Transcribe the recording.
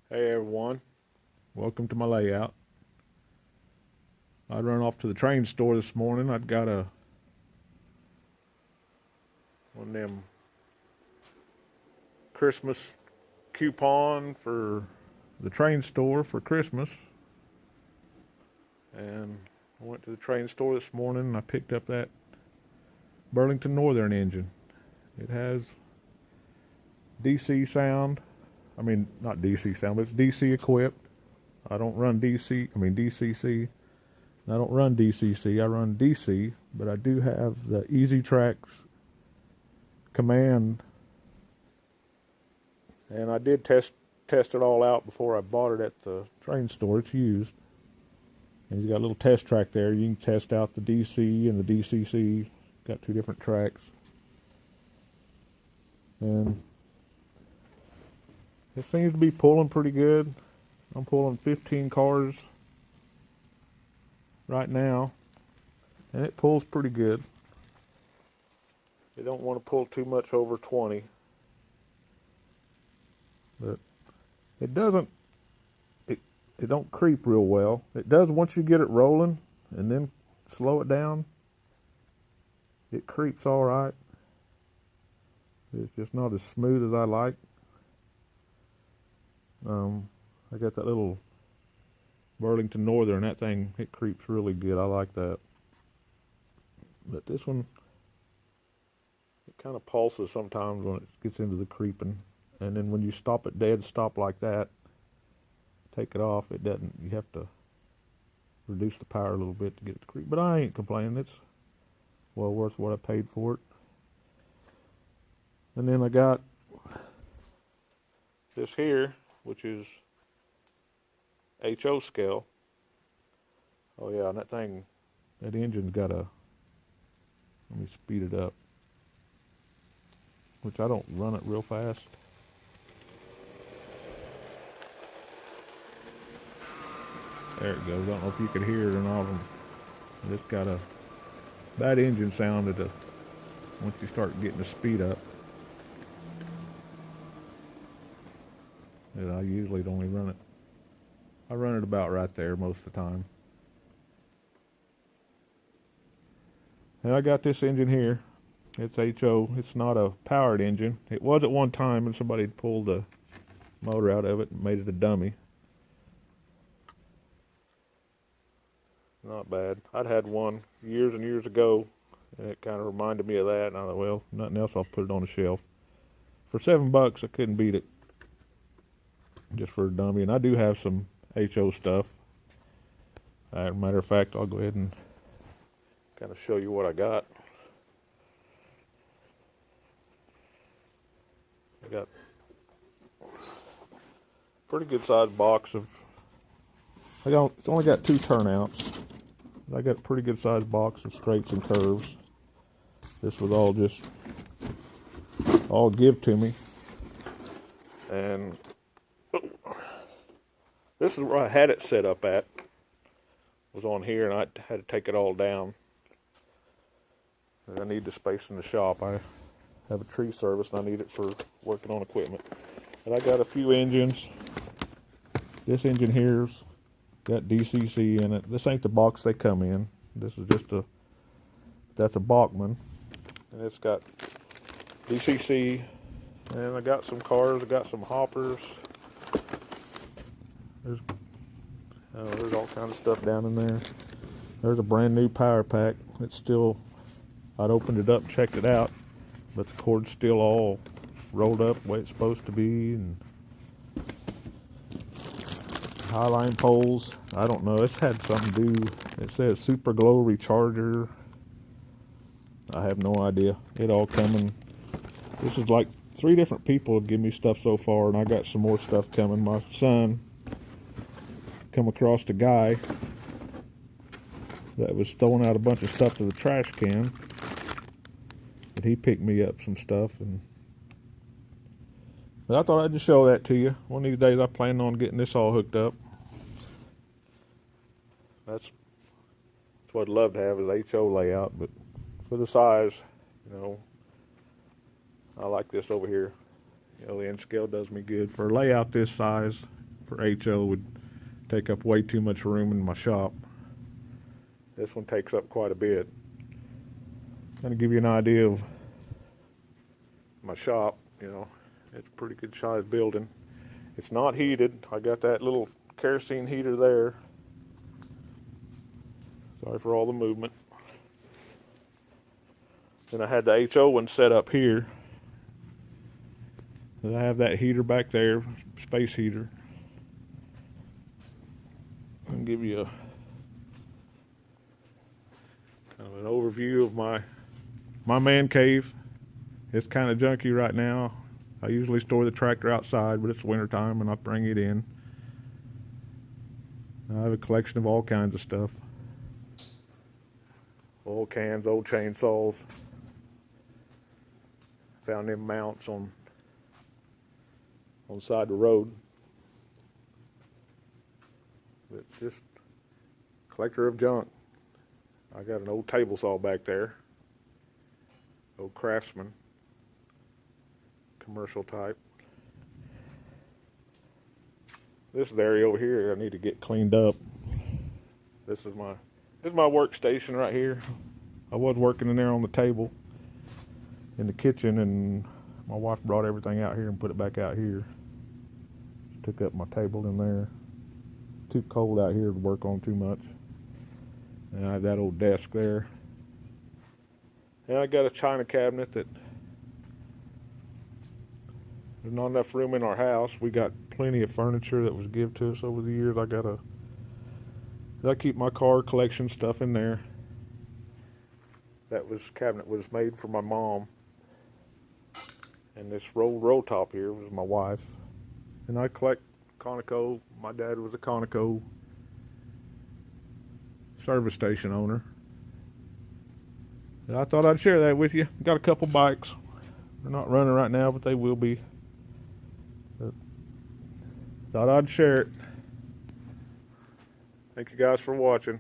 Hey everyone, welcome to my layout. I run off to the train store this morning. I'd got one of them Christmas coupon for the train store for Christmas, and I went to the train store this morning and I picked up that Burlington Northern engine. It has DC sound. I mean, not DC sound, but it's DC equipped. I don't run DCC. I don't run DCC, I run DC, but I do have the Easy Tracks command, and I did test it all out before I bought it at the train store. It's used, and he's got a little test track there. You can test out the DC and the DCC. Got two different tracks, and it seems to be pulling pretty good. I'm pulling 15 cars right now, and it pulls pretty good. You don't want to pull too much over 20, but it doesn't. It don't creep real well. It does once you get it rolling, and then slow it down. It creeps all right. It's just not as smooth as I like. I got that little Burlington Northern. That thing, it creeps really good. I like that. But this one, it kind of pulses sometimes when it gets into the creeping. And then when you stop at dead stop like that, take it off, it doesn't. You have to reduce the power a little bit to get it to creep. But I ain't complaining. It's well worth what I paid for it. And then I got this here, which is HO scale. Oh yeah, and that engine's got a, let me speed it up, which I don't run it real fast. There it goes. I don't know if you could hear it or not. It's got a bad engine sound once you start getting the speed up. And I usually don't even run it. I run it about right there most of the time. And I got this engine here. It's HO. It's not a powered engine. It was at one time, and somebody had pulled the motor out of it and made it a dummy. Not bad. I'd had one years and years ago, and it kind of reminded me of that. And I thought, well, nothing else, I'll put it on the shelf. For $7, I couldn't beat it. Just for a dummy. And I do have some HO stuff. As a matter of fact, I'll go ahead and kind of show you what I got. I got a pretty good sized box of, it's only got 2 turnouts. I got a pretty good sized box of straights and curves. This was all give to me. And this is where I had it set up at. It was on here, and I had to take it all down. And I need the space in the shop. I have a tree service, and I need it for working on equipment. And I got a few engines. This engine here's got DCC in it. This ain't the box they come in. This is just that's a Bachman. And it's got DCC. And I got some cars. I got some hoppers. There's all kinds of stuff down in there. There's a brand new power pack. It's still, I'd opened it up, checked it out, but the cord's still all rolled up the way it's supposed to be. And highline poles, I don't know. It's had something to do. It says Super Glow Recharger. I have no idea. It all coming. This is like 3 different people have given me stuff so far, and I got some more stuff coming. My son come across a guy that was throwing out a bunch of stuff to the trash can, and he picked me up some stuff. But I thought I'd just show that to you. One of these days I plan on getting this all hooked up. That's what I'd love to have is HO layout, but for the size, I like this over here. The N scale does me good. For a layout this size, for HO would take up way too much room in my shop. This one takes up quite a bit. Kind of give you an idea of my shop, you know, it's a pretty good sized building. It's not heated. I got that little kerosene heater there. Sorry for all the movement. Then I had the HO one set up here. And I have that heater back there, space heater. I'll give you a kind of an overview of my man cave. It's kind of junky right now. I usually store the tractor outside, but it's winter time and I bring it in. I have a collection of all kinds of stuff. Oil cans, old chainsaws. Found them mounts on the side of the road. But just collector of junk. I got an old table saw back there. Old Craftsman. Commercial type. This area over here I need to get cleaned up. This is my workstation right here. I was working in there on the table in the kitchen, and my wife brought everything out here and put it back out here. Took up my table in there. Too cold out here to work on too much. And I have that old desk there. And I got a china cabinet that there's not enough room in our house. We got plenty of furniture that was given to us over the years. I keep my car collection stuff in there. That cabinet was made for my mom. And this roll top here was my wife's. And I collect Conoco. My dad was a Conoco service station owner. And I thought I'd share that with you. Got a couple bikes. They're not running right now, but they will be. But thought I'd share it. Thank you guys for watching.